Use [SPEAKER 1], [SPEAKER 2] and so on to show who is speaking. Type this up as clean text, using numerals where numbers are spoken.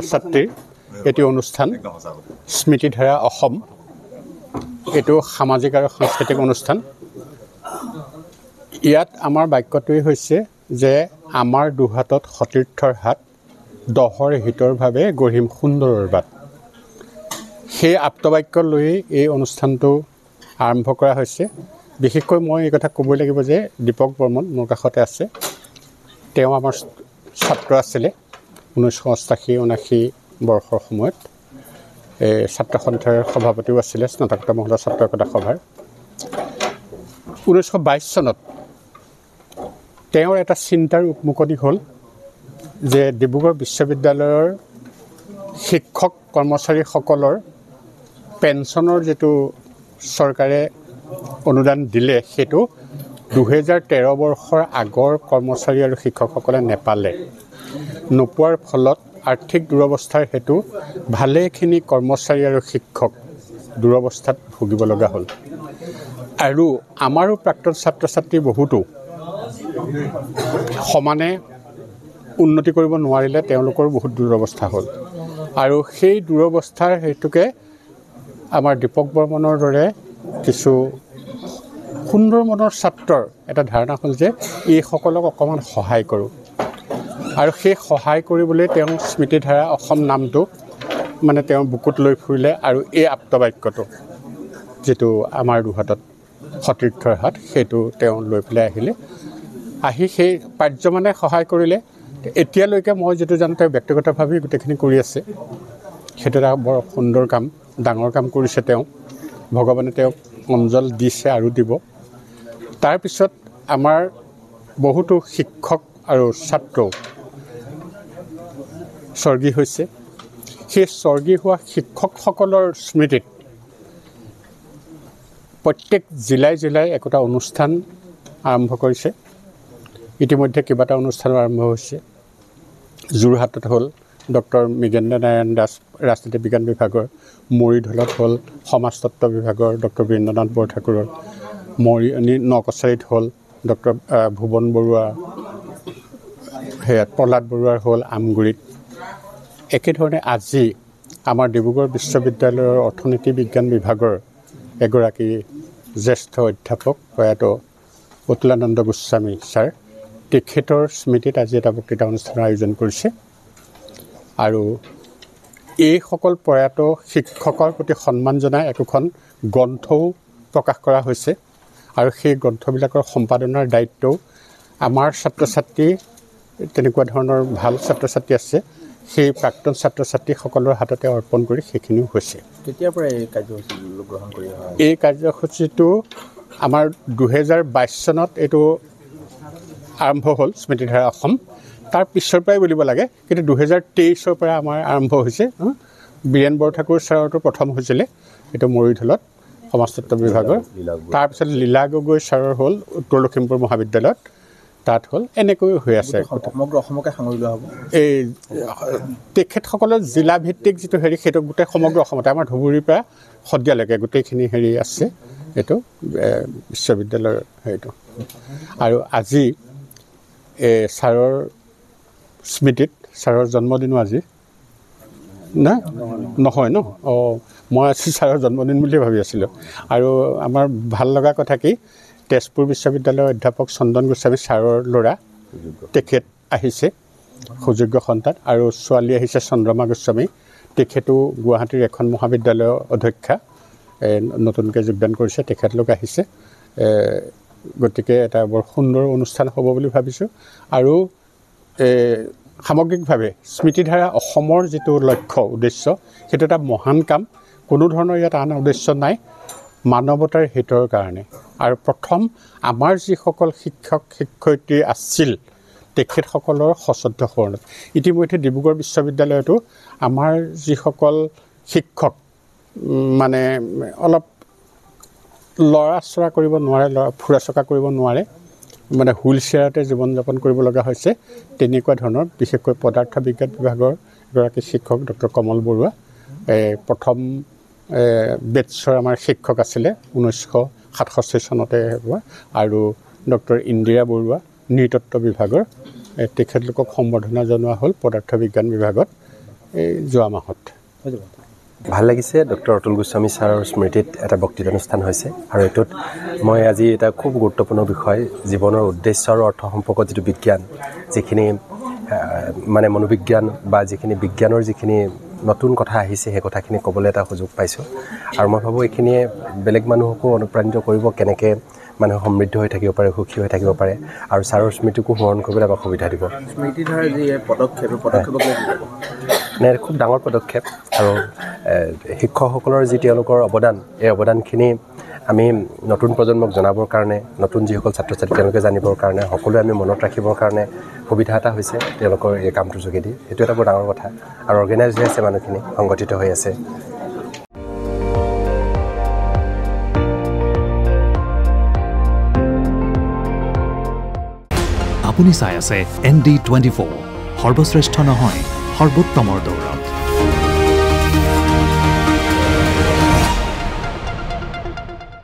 [SPEAKER 1] ছাত্ৰীৰ এটি অনুষ্ঠান স্মৃতিধাৰা অসম এটো সামাজিক আৰু সাংস্কৃতিক অনুষ্ঠান ইয়াত আমাৰ বাক্যটোই হৈছে যে আমাৰ দুহাতত সতীৰ্থৰ হাত দহৰ হিতৰ ভাৱে গঢ়িম সুন্দৰৰ বাট সেই আপ্তবাক্য লৈ এই অনুষ্ঠানটো আৰম্ভ কৰা হৈছে বিশেষকৈ মই এই কথা ক'ব লাগিব যে দীপক বৰ্মন মোৰ কাষতে আছে তেওঁ আমাৰ ছাত্ৰ আছিল 1988-79 বৰ্ষৰ সময়ত ছাত্ৰ সন্থাৰ সভাপতিও আছিল স্নাতকোত্তৰ মহলাৰ ছাত্ৰ একতা সভাৰ 1922 চনত তেওঁৰ এটা চিন্তাৰ উন্মুকনি হ'ল যে ডিব্ৰুগড় বিশ্ববিদ্যালয়ৰ শিক্ষক কৰ্মচাৰীসকলৰ পেঞ্চনৰ যেটো চৰকাৰে অনুদান দিলে সেটো 2013 বৰ্ষৰ আগৰ কৰ্মচাৰী আৰু শিক্ষকসকলে নেপালে নোপোৱাৰ ফলত আৰ্থিক দুৰৱস্থাৰ হেতু ভালেখিনি কৰ্মচাৰী আৰু শিক্ষক দুৰৱস্থাত ভুগিব লগা হ'ল আৰু আমাৰো প্ৰাক্তন ছাত্ৰ ছাত্ৰী বহুতো সমানে উন্নতি কৰিব নোৱাৰিলে তেওঁলোকৰ বহুত দুৰৱস্থা হ'ল আৰু সেই দুৰৱস্থাৰ হেতুকে আমাৰ দীপক বৰ্মনৰ দৰে কিছু সুন্দৰ মনৰ ছাত্ৰৰ এটা ধাৰণা হ'ল যে এই সকলক অকমান সহায় কৰোঁ আৰু সেই সহায় কৰিবলৈ তেওঁ স্মৃতিধাৰা অসম নামটো মানে তেওঁ বুকুত লৈ ফুৰিলে আৰু এই আপ্তবাক্যটো যেটো আমাৰ দুহাতত সতীৰ্থৰ হাত সেইটো তেওঁ লৈ পেলাই আহিলে আহি সেই পাৰ্যমানে সহায় কৰিলে এতিয়ালৈকে মই যেটো জানো তেওঁ ব্যক্তিগতভাৱে গোটেইখিনি কৰি আছে সেইটো এটা বৰ সুন্দৰ কাম ডাঙৰ কাম কৰিছে তেওঁ ভগৱানে তেওঁক অঞ্জল দিছে আৰু দিব তাৰ পিছত আমাৰ বহুতো শিক্ষক আৰু ছাত্ৰ স্বৰ্গী হৈছে সেই স্বৰ্গী হোৱা শিক্ষকসকলৰ স্মৃতিত প্ৰত্যেক জিলাই জিলাই একোটা অনুষ্ঠান আৰম্ভ কৰিছে ইতিমধ্যে কিবাটা অনুষ্ঠান আৰম্ভ হৈছে যোৰহাটত হ'ল ডক্টৰ মৃগেন্দ্ৰ নাৰায়ণ দাস ৰাজনীতি বিজ্ঞান বিভাগৰ মৰিধলত হ'ল সমাজতত্ত্ব বিভাগৰ ডক্টৰ বীৰেন্দ্ৰনাথ বৰঠাকুৰৰ নকছাৰীত হ'ল ডক্টৰ ভুৱন বৰুৱা প্ৰহ্লাদ বৰুৱাৰ হ'ল আমগুৰিত একেধৰণে আজি আমাৰ ডিব্ৰুগড় বিশ্ববিদ্যালয়ৰ অৰ্থনীতি বিজ্ঞান বিভাগৰ এগৰাকী জ্যেষ্ঠ অধ্যাপক প্ৰয়াত অতুলানন্দ গোস্বামী ছাৰ তেখেতৰ স্মৃতিত আজি এটা বক্তৃতা অনুষ্ঠানৰ আয়োজন কৰিছে আৰু এইসকল প্ৰয়াত শিক্ষকৰ প্ৰতি সন্মান জনাই একোখন গ্ৰন্থও প্ৰকাশ কৰা হৈছে আৰু সেই গ্ৰন্থবিলাকৰ সম্পাদনাৰ দায়িত্বও আমাৰ ছাত্ৰ ছাত্ৰী তেনেকুৱা ধৰণৰ ভাল ছাত্ৰ ছাত্ৰী আছে সেই প্ৰাক্তন ছাত্ৰ ছাত্ৰীসকলৰ হাততে অৰ্পণ কৰি সেইখিনিও হৈছে
[SPEAKER 2] কেতিয়াৰ পৰা এই কাৰ্যসূচী গ্ৰহণ কৰি
[SPEAKER 1] এই কাৰ্যসূচীটো আমাৰ 2022 চনত এইটো আৰম্ভ হ'ল স্মৃতিধাৰা অসম তাৰ পিছৰ পৰাই বুলিব লাগে কিন্তু 2023 পৰা আমাৰ আৰম্ভ হৈছে বীৰেন বৰঠাকুৰ ছাৰটো প্ৰথম হৈছিলে এইটো মৰিধলত সমাজতত্ত্ব বিভাগৰ তাৰ পিছত লীলা গগৈ ছাৰৰ হ'ল উত্তৰ লখিমপুৰ মহাবিদ্যালয়ত তাত হ'ল এনেকৈ হৈ আছে
[SPEAKER 2] সমগ্ৰ অসমকে সাঙুৰি লোৱা হ'ব
[SPEAKER 1] এই তেখেতসকলৰ জিলা ভিত্তিক যেটো হেৰি সেইটো গোটেই সমগ্ৰ অসমতে আমাৰ ধুবুৰীৰ পৰা সদ্যালৈকে গোটেইখিনি হেৰি আছে এইটো বিশ্ববিদ্যালয়ৰ হেৰিটো আৰু আজি ছাৰৰ স্মৃতিত ছাৰৰ জন্মদিনো আজি না নহয় ন মই আজি ছাৰৰ জন্মদিন বুলি ভাবি আছিলোঁ আৰু আমাৰ ভাল লগা কথা কি তেজপুৰ বিশ্ববিদ্যালয়ৰ অধ্যাপক চন্দন গোস্বামী ছাৰৰ ল'ৰা তেখেত আহিছে সুযোগ্য সন্তান আৰু ছোৱালী আহিছে চন্দ্ৰমা গোস্বামী তেখেতো গুৱাহাটীৰ এখন মহাবিদ্যালয়ৰ অধ্যক্ষা নতুনকৈ যোগদান কৰিছে, তেখেতলোক আহিছে। গতিকে এটা বৰ সুন্দৰ অনুষ্ঠান হ'ব বুলি ভাবিছোঁ। আৰু সামগ্ৰিকভাৱে স্মৃতিধাৰা অসমৰ যিটো লক্ষ্য উদ্দেশ্য, সেইটো এটা মহান কাম। কোনো ধৰণৰ ইয়াত আন উদ্দেশ্য নাই, মানৱতাৰ হিতৰ কাৰণে। আৰু প্ৰথম আমাৰ যিসকল শিক্ষক শিক্ষয়িত্ৰী আছিল তেখেতসকলৰ সশ্ৰদ্ধ শৰণত। ইতিমধ্যে ডিব্ৰুগড় বিশ্ববিদ্যালয়তো আমাৰ যিসকল শিক্ষক মানে অলপ লৰা চৰা কৰিব নোৱাৰে, ফুৰা চকা কৰিব নোৱাৰে, মানে হুইল চেয়াৰতে জীৱন যাপন কৰিব লগা হৈছে, তেনেকুৱা ধৰণৰ বিশেষকৈ পদাৰ্থ বিজ্ঞান বিভাগৰ এগৰাকী শিক্ষক ডক্টৰ কমল বৰুৱা প্ৰথম বেটছৰ আমাৰ শিক্ষক আছিলে 1967 চনতে হোৱা। আৰু ডক্টৰ ইন্দিৰা বৰুৱা নৃতত্ব বিভাগৰ, তেখেতলোকক সম্বৰ্ধনা জনোৱা হ'ল পদাৰ্থ বিজ্ঞান বিভাগত যোৱা মাহত।
[SPEAKER 3] ভাল লাগিছে। ডক্টৰ অতুল গোস্বামী ছাৰৰ স্মৃতিত এটা বক্তৃতা অনুষ্ঠান হৈছে, আৰু এইটোত মই আজি এটা খুব গুৰুত্বপূৰ্ণ বিষয়, জীৱনৰ উদ্দেশ্য আৰু অৰ্থ সম্পৰ্কত যিটো বিজ্ঞান, যিখিনি মানে মনোবিজ্ঞান বা যিখিনি বিজ্ঞানৰ যিখিনি নতুন কথা আহিছে সেই কথাখিনি ক'বলৈ এটা সুযোগ পাইছোঁ। আৰু মই ভাবোঁ এইখিনিয়ে বেলেগ মানুহকো অনুপ্ৰাণিত কৰিব, কেনেকৈ মানুহ সমৃদ্ধ হৈ থাকিব পাৰে, সুখী হৈ থাকিব পাৰে, আৰু ছাৰৰ স্মৃতিকো স্মৰণ কৰিবলৈ আমাক সুবিধা দিব।
[SPEAKER 2] স্মৃতিধাৰাৰ যি পদক্ষেপক
[SPEAKER 3] মানে খুব ডাঙৰ পদক্ষেপ। আৰু শিক্ষকসকলৰ যি তেওঁলোকৰ অৱদান, এই অৱদানখিনি আমি নতুন প্ৰজন্মক জনাবৰ কাৰণে, নতুন যিসকল ছাত্ৰ ছাত্ৰী তেওঁলোকে জানিবৰ কাৰণে, সকলোৱে আমি মনত ৰাখিবৰ কাৰণে সুবিধা এটা হৈছে তেওঁলোকৰ এই কামটোৰ যোগেদি। সেইটো এটা বৰ ডাঙৰ কথা। আৰু অৰ্গেনাইজ হৈ আছে, মানুহখিনি সংগঠিত হৈ আছে।
[SPEAKER 4] আপুনি চাই আছে ND24, সৰ্বশ্ৰেষ্ঠ নহয়, সৰ্বোত্তমৰ দৌৰ।